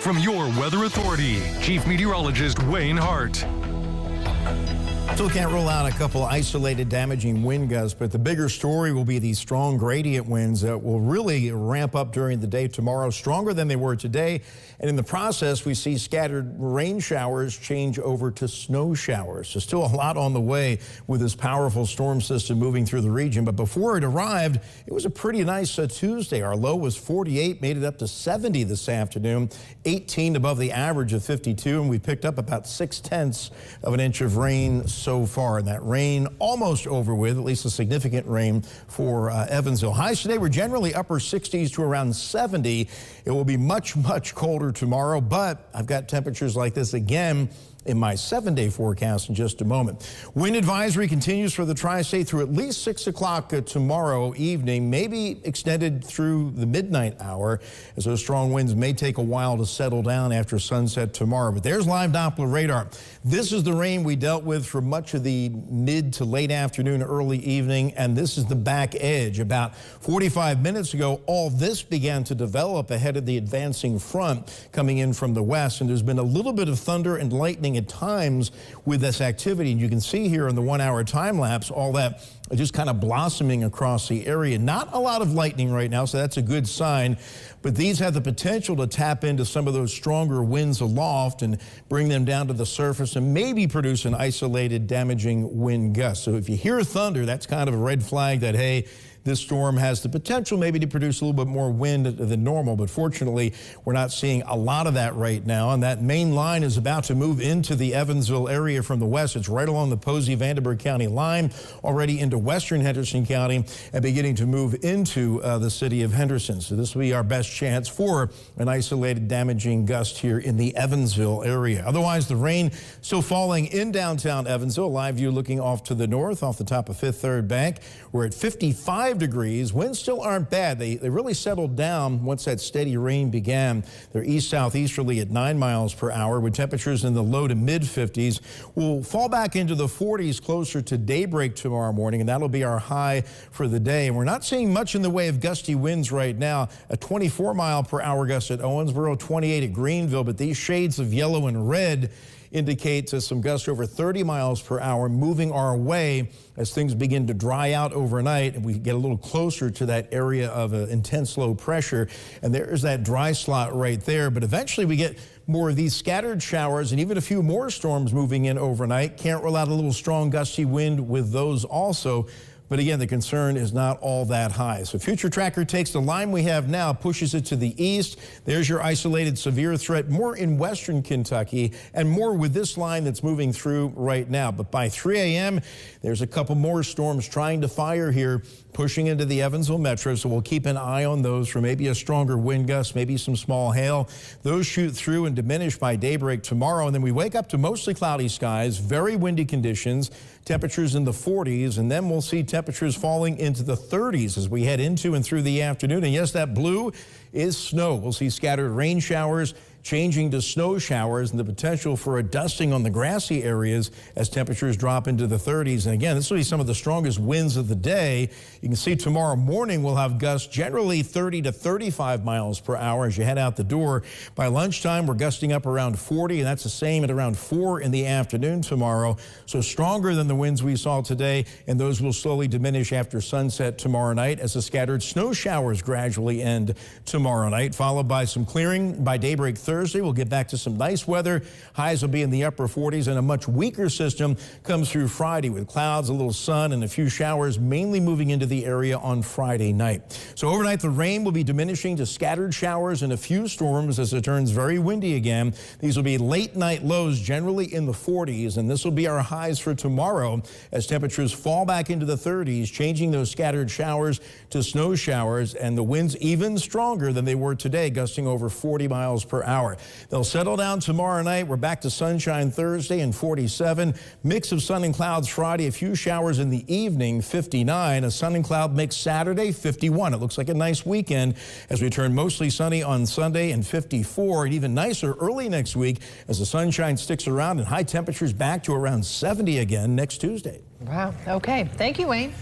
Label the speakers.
Speaker 1: From your Weather Authority, Chief Meteorologist Wayne Hart.
Speaker 2: Still can't rule out a couple isolated damaging wind gusts, but the bigger story will be these strong gradient winds that will really ramp up during the day tomorrow, stronger than they were today. And in the process, we see scattered rain showers change over to snow showers. So still a lot on the way with this powerful storm system moving through the region. But before it arrived, it was a pretty nice Tuesday. Our low was 48, made it up to 70 this afternoon, 18 above the average of 52, and we picked up about 0.6 of an inch of rain so far. And that rain almost over with, at least a significant rain for Evansville. Highs today were generally upper 60s to around 70. It will be much, much colder tomorrow, but I've got temperatures like this again in my 7-day forecast in just a moment. Wind advisory continues for the tri-state through at least 6 o'clock tomorrow evening, maybe extended through the midnight hour, as those strong winds may take a while to settle down after sunset tomorrow. But there's live Doppler radar. This is the rain we dealt with for much of the mid to late afternoon, early evening, and this is the back edge. About 45 minutes ago, all this began to develop ahead of the advancing front coming in from the west, and there's been a little bit of thunder and lightning at times with this activity. And you can see here in the 1-hour time lapse all that just kind of blossoming across the area. Not a lot of lightning right now, so that's a good sign. But these have the potential to tap into some of those stronger winds aloft and bring them down to the surface and maybe produce an isolated damaging wind gust. So if you hear thunder, that's kind of a red flag that, hey, this storm has the potential maybe to produce a little bit more wind than normal, but fortunately, we're not seeing a lot of that right now. And that main line is about to move into the Evansville area from the west. It's right along the Posey-Vandenberg County line, already into western Henderson County, and beginning to move into the city of Henderson. So this will be our best chance for an isolated damaging gust here in the Evansville area. Otherwise, the rain still falling in downtown Evansville. Live view looking off to the north, off the top of Fifth Third Bank. We're at 55 degrees. Winds still aren't bad. They really settled down once that steady rain began. They're east-southeasterly at 9 miles per hour with temperatures in the low to mid-50s. We'll fall back into the 40s closer to daybreak tomorrow morning, and that'll be our high for the day. And we're not seeing much in the way of gusty winds right now. A 24-mile-per-hour gust at Owensboro, 28 at Greenville, but these shades of yellow and red indicates some gusts over 30 miles per hour moving our way as things begin to dry out overnight and we get a little closer to that area of intense low pressure. And there's that dry slot right there. But eventually we get more of these scattered showers and even a few more storms moving in overnight. Can't rule out a little strong gusty wind with those also. But again, the concern is not all that high. So Future Tracker takes the line we have now, pushes it to the east. There's your isolated severe threat, more in western Kentucky and more with this line that's moving through right now. But by 3 a.m., there's a couple more storms trying to fire here, pushing into the Evansville metro. So we'll keep an eye on those for maybe a stronger wind gust, maybe some small hail. Those shoot through and diminish by daybreak tomorrow. And then we wake up to mostly cloudy skies, very windy conditions, temperatures in the 40s, and then we'll see temperatures falling into the 30s as we head into and through the afternoon. And yes, that blue is snow. We'll see scattered rain showers changing to snow showers and the potential for a dusting on the grassy areas as temperatures drop into the 30s. And again, this will be some of the strongest winds of the day. You can see tomorrow morning we'll have gusts generally 30 to 35 miles per hour as you head out the door. By lunchtime, we're gusting up around 40, and that's the same at around 4 in the afternoon tomorrow. So stronger than the winds we saw today, and those will slowly diminish after sunset tomorrow night as the scattered snow showers gradually end tomorrow night, followed by some clearing by daybreak Thursday. We'll get back to some nice weather. Highs will be in the upper 40s, and a much weaker system comes through Friday with clouds, a little sun, and a few showers mainly moving into the area on Friday night. So overnight, the rain will be diminishing to scattered showers and a few storms as it turns very windy again. These will be late night lows generally in the 40s, and this will be our highs for tomorrow as temperatures fall back into the 30s, changing those scattered showers to snow showers, and the winds even stronger than they were today, gusting over 40 miles per hour. They'll settle down tomorrow night. We're back to sunshine Thursday and 47. Mix of sun and clouds Friday. A few showers in the evening, 59. A sun and cloud mix Saturday, 51. It looks like a nice weekend as we turn mostly sunny on Sunday and 54. And even nicer early next week as the sunshine sticks around and high temperatures back to around 70 again next Tuesday.
Speaker 3: Wow. Okay. Thank you, Wayne.